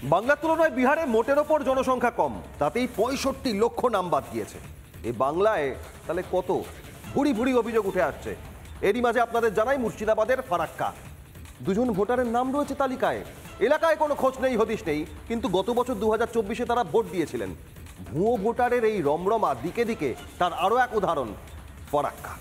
বাংলার তুলনায় বিহারে মোটের ওপর জনসংখ্যা কম, তাতেই 65 লক্ষ নাম বাদ গিয়েছে। এই বাংলায় তাহলে কত ভুরি ভুরি অভিযোগ উঠে আসছে। এরই মাঝে আপনাদের জানাই মুর্শিদাবাদের ফারাক্কা, দুজন ভোটারের নাম রয়েছে তালিকায়। এলাকায় কোনো খোঁজ নেই, হদিশ নেই, কিন্তু গত বছর 2024-এ তারা ভোট দিয়েছিলেন। ভুয়ো ভোটারের এই রমরমা দিকে দিকে তার আরও এক উদাহরণ ফারাক্কা।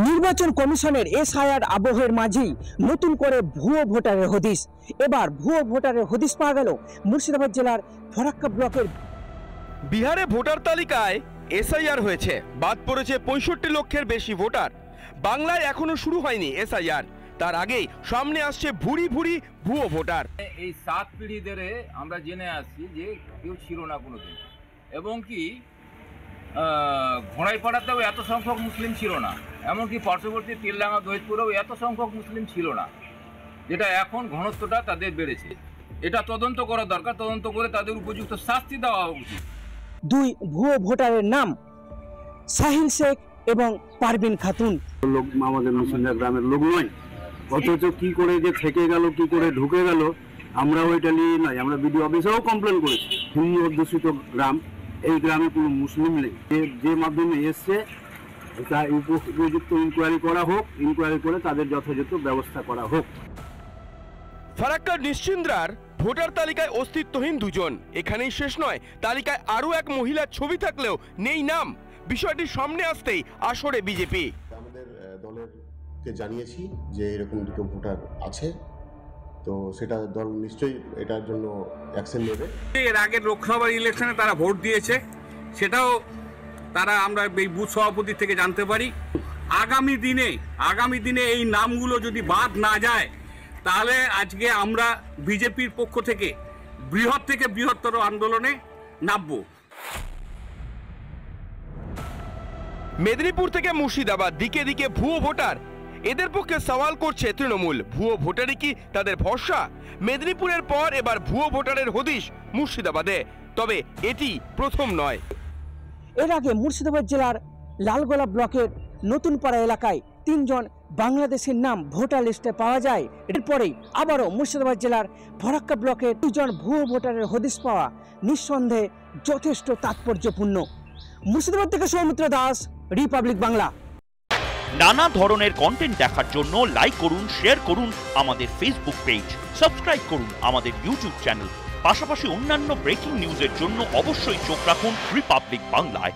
নির্বাচন কমিশনের এসআইআর আবহের মাঝেই নতুন করে ভুয়ো ভোটারের হদিশ। এবার ভুয়ো ভোটারের হদিশ পাওয়া গেল মুর্শিদাবাদ জেলার ফারাক্কা ব্লকের। বিহারে ভোটার তালিকায় এসআইআর হয়েছে, বাদ পড়েছে 65 লক্ষের বেশি ভোটার। বাংলায় এখনো শুরু হয়নি এসআইআর, তার আগেই সামনে আসছে ভুরি ভুরি ভুয়ো ভোটার। এই 7 পিঢ়ি ধরে আমরা জেনে আসছি যে কেউ ছিল না কোনোদিন, এবং কি ঘোড়াইপাড়াতেও এত সংখ্যক মুসলিম ছিল না, এমনকি পার্শ্ববর্তী তেলডাঙ্গা দহিতপুরেও এত সংখ্যক মুসলিম ছিল না, যেটা এখন ঘনত্বটা তাদের বেড়েছে। এটা তদন্ত করা দরকার, তদন্ত করে তাদের উপযুক্ত শাস্তি দেওয়া উচিত। দুই ভুয়ো ভোটারের নাম সাহিল শেখ এবং পারভিন খাতুন। লোক আমাদের মুসলিম গ্রামের লোক নয়, অথচ কি করে যে থেকে গেল, কি করে ঢুকে গেল, আমরা ওইটা নিয়ে নয়, আমরা বিডিও অফিসেও কমপ্লেন করেছি। হিন্দু অধ্যুষিত গ্রাম, এই গ্রামে কোনো মুসলিম নেই। যে মাধ্যমে এসছে তা উপযুক্ত ইনকোয়ারি করা হোক, ইনকোয়ারি করে তাদের যথাযথ ব্যবস্থা করা হোক। ফারাক্কার নিশ্চিন্দ্রার ভোটার তালিকায় অস্তিত্বহীন দুজন। এখানেই শেষ নয়, তালিকায় আরও এক মহিলার ছবি থাকলেও নেই নাম। বিষয়টি সামনে আসতেই আসরে বিজেপি। আমাদের দলেরকে জানিয়েছি যে এরকম দুটো ভোটার আছে, তো সেটা দল নিশ্চয়ই এটার জন্য অ্যাকশন নেবে। এর আগের লোকসভা ইলেকশনে তারা ভোট দিয়েছে, সেটাও তারা আমরা এই বুথ সভাপতি থেকে জানতে পারি। আগামী দিনে এই নামগুলো যদি বাদ না যায়, তাহলে আজকে আমরা বিজেপির পক্ষ থেকে বৃহত্তর আন্দোলনে নামব। মেদিনীপুর থেকে মুর্শিদাবাদ, দিকে দিকে ভুয়ো ভোটার। এদের পক্ষে সওয়াল করছে তৃণমূল, ভুয়ো ভোটারই কি তাদের ভরসা? মেদিনীপুরের পর এবার ভুয়ো ভোটারের হদিশ মুর্শিদাবাদে, তবে এটি প্রথম নয়। এর আগে মুর্শিদাবাদ জেলার লালগোলা ব্লকের নতুনপাড়া এলাকায় 3 জন বাংলাদেশের নাম ভোটার লিস্টে পাওয়া যায়। এরপরেই আবারও মুর্শিদাবাদ জেলার ফারাক্কা ব্লকের 2 জন ভুয়ো ভোটারের হদিশ পাওয়া নিঃসন্দেহে যথেষ্ট তাৎপর্যপূর্ণ। মুর্শিদাবাদ থেকে সৌমিত্র দাস, রিপাবলিক বাংলা। নানা ধরনের কন্টেন্ট দেখার জন্য লাইক করুন, শেয়ার করুন আমাদের ফেসবুক পেজ, সাবস্ক্রাইব করুন আমাদের ইউটিউব চ্যানেল। পাশাপাশি অন্যান্য ব্রেকিং নিউজের জন্য অবশ্যই চোখ রাখুন রিপাবলিক বাংলায়।